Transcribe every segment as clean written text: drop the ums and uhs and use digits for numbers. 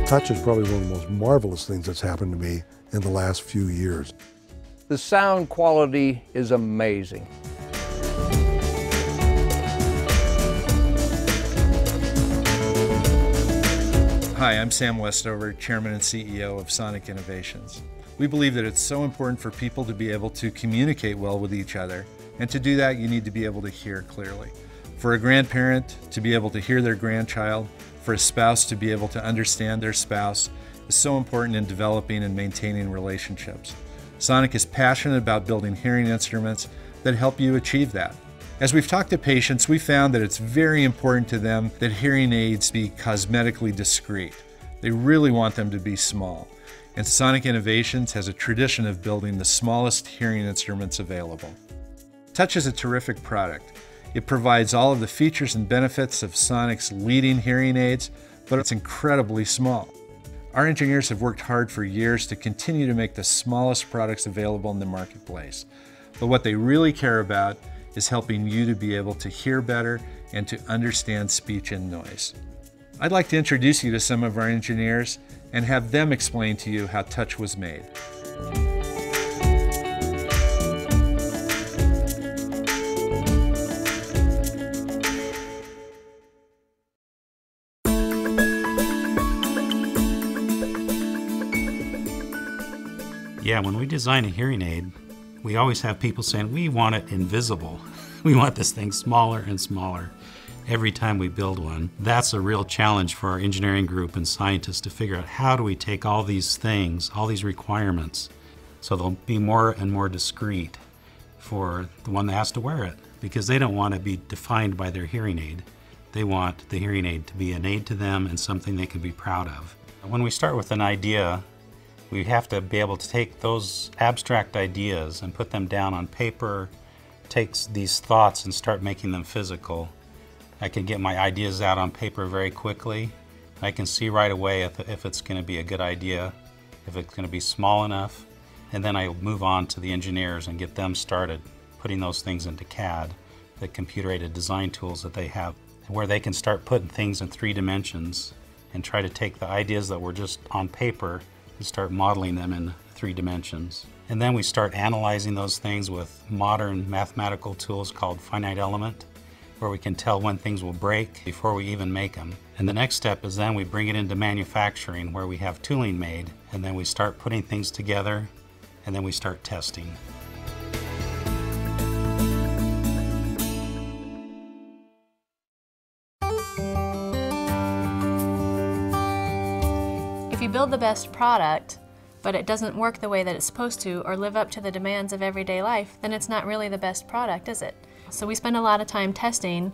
Touch is probably one of the most marvelous things that's happened to me in the last few years. The sound quality is amazing. Hi, I'm Sam Westover, Chairman and CEO of Sonic Innovations. We believe that it's so important for people to be able to communicate well with each other, and to do that you need to be able to hear clearly. For a grandparent to be able to hear their grandchild, for a spouse to be able to understand their spouse is so important in developing and maintaining relationships. Sonic is passionate about building hearing instruments that help you achieve that. As we've talked to patients, we found that it's very important to them that hearing aids be cosmetically discreet. They really want them to be small. And Sonic Innovations has a tradition of building the smallest hearing instruments available. Touch is a terrific product. It provides all of the features and benefits of Sonic's leading hearing aids, but it's incredibly small. Our engineers have worked hard for years to continue to make the smallest products available in the marketplace. But what they really care about is helping you to be able to hear better and to understand speech and noise. I'd like to introduce you to some of our engineers and have them explain to you how Touch was made. Yeah, when we design a hearing aid, we always have people saying, we want it invisible. We want this thing smaller and smaller every time we build one. That's a real challenge for our engineering group and scientists to figure out how do we take all these things, all these requirements, so they'll be more and more discreet for the one that has to wear it, because they don't want to be defined by their hearing aid. They want the hearing aid to be an aid to them and something they can be proud of. When we start with an idea, we have to be able to take those abstract ideas and put them down on paper, take these thoughts and start making them physical. I can get my ideas out on paper very quickly. I can see right away if it's going to be a good idea, if it's going to be small enough, and then I move on to the engineers and get them started putting those things into CAD, the computer-aided design tools that they have, where they can start putting things in 3 dimensions and try to take the ideas that were just on paper and start modeling them in 3 dimensions. And then we start analyzing those things with modern mathematical tools called finite element, where we can tell when things will break before we even make them. And the next step is then we bring it into manufacturing, where we have tooling made, and then we start putting things together, and then we start testing. If you build the best product, but it doesn't work the way that it's supposed to or live up to the demands of everyday life, then it's not really the best product, is it? So we spend a lot of time testing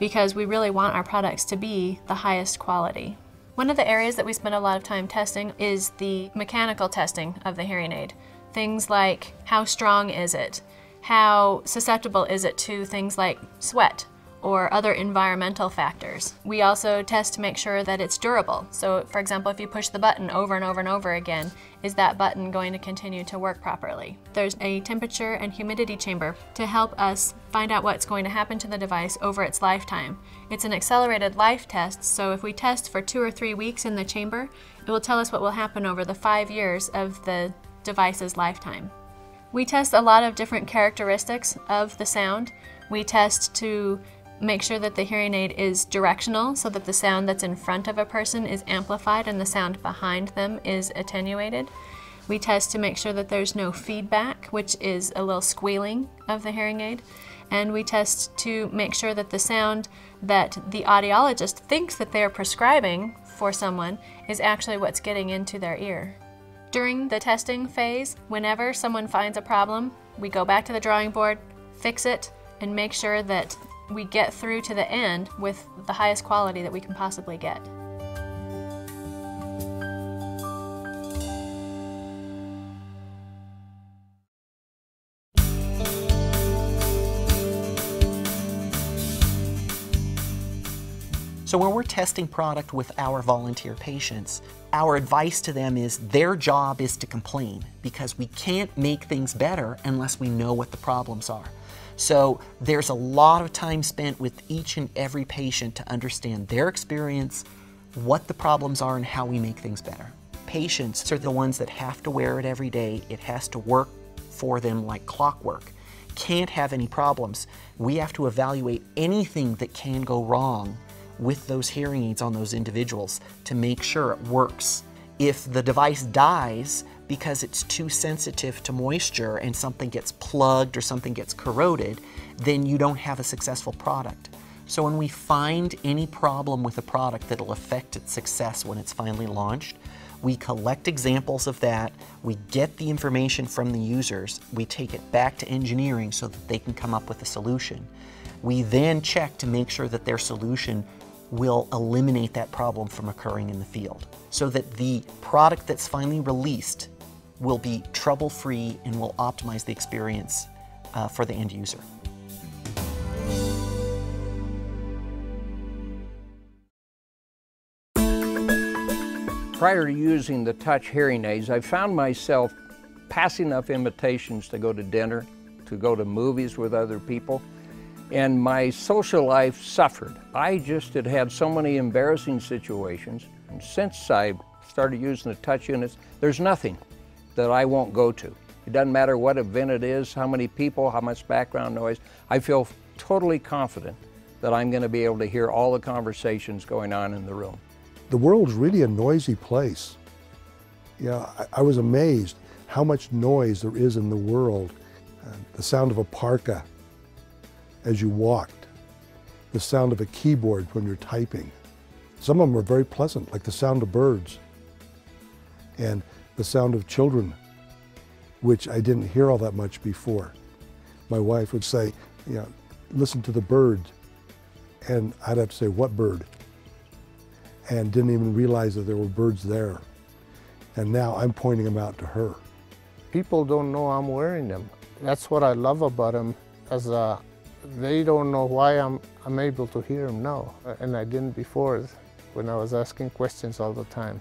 because we really want our products to be the highest quality. One of the areas that we spend a lot of time testing is the mechanical testing of the hearing aid. Things like, how strong is it? How susceptible is it to things like sweat or other environmental factors? We also test to make sure that it's durable. So for example, if you push the button over and over and over again, is that button going to continue to work properly? There's a temperature and humidity chamber to help us find out what's going to happen to the device over its lifetime. It's an accelerated life test, so if we test for 2 or 3 weeks in the chamber, it will tell us what will happen over the 5 years of the device's lifetime. We test a lot of different characteristics of the sound. We test to make sure that the hearing aid is directional, so that the sound that's in front of a person is amplified and the sound behind them is attenuated. We test to make sure that there's no feedback, which is a little squealing of the hearing aid. And we test to make sure that the sound that the audiologist thinks that they're prescribing for someone is actually what's getting into their ear. During the testing phase, whenever someone finds a problem, we go back to the drawing board, fix it, and make sure that we get through to the end with the highest quality that we can possibly get. So when we're testing product with our volunteer patients, our advice to them is their job is to complain, because we can't make things better unless we know what the problems are. So there's a lot of time spent with each and every patient to understand their experience, what the problems are and how we make things better. Patients are the ones that have to wear it every day. It has to work for them like clockwork. Can't have any problems. We have to evaluate anything that can go wrong with those hearing aids on those individuals to make sure it works. If the device dies because it's too sensitive to moisture and something gets plugged or something gets corroded, then you don't have a successful product. So when we find any problem with a product that'll affect its success when it's finally launched, we collect examples of that, we get the information from the users, we take it back to engineering so that they can come up with a solution. We then check to make sure that their solution will eliminate that problem from occurring in the field, so that the product that's finally released will be trouble-free and will optimize the experience for the end user. Prior to using the touch hearing aids, I found myself passing up invitations to go to dinner, to go to movies with other people, and my social life suffered. I just had had so many embarrassing situations, and since I started using the touch units, there's nothing that I won't go to. It doesn't matter what event it is, how many people, how much background noise. I feel totally confident that I'm going to be able to hear all the conversations going on in the room. The world's really a noisy place. I was amazed how much noise there is in the world. The sound of a parka as you walked, the sound of a keyboard when you're typing. Some of them are very pleasant, like the sound of birds and the sound of children, which I didn't hear all that much before. My wife would say, listen to the birds, and I'd have to say, what bird? And didn't even realize that there were birds there. And now I'm pointing them out to her. People don't know I'm wearing them. That's what I love about them, as they don't know why I'm able to hear them now. And I didn't before when I was asking questions all the time.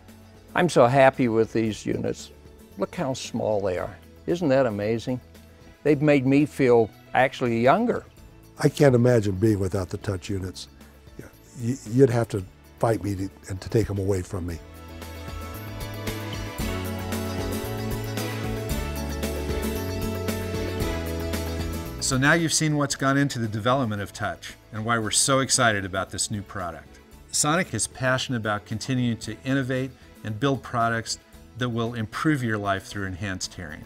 I'm so happy with these units. Look how small they are. Isn't that amazing? They've made me feel actually younger. I can't imagine being without the touch units. You'd have to fight me to take them away from me. So now you've seen what's gone into the development of touch and why we're so excited about this new product. Sonic is passionate about continuing to innovate and build products that will improve your life through enhanced hearing.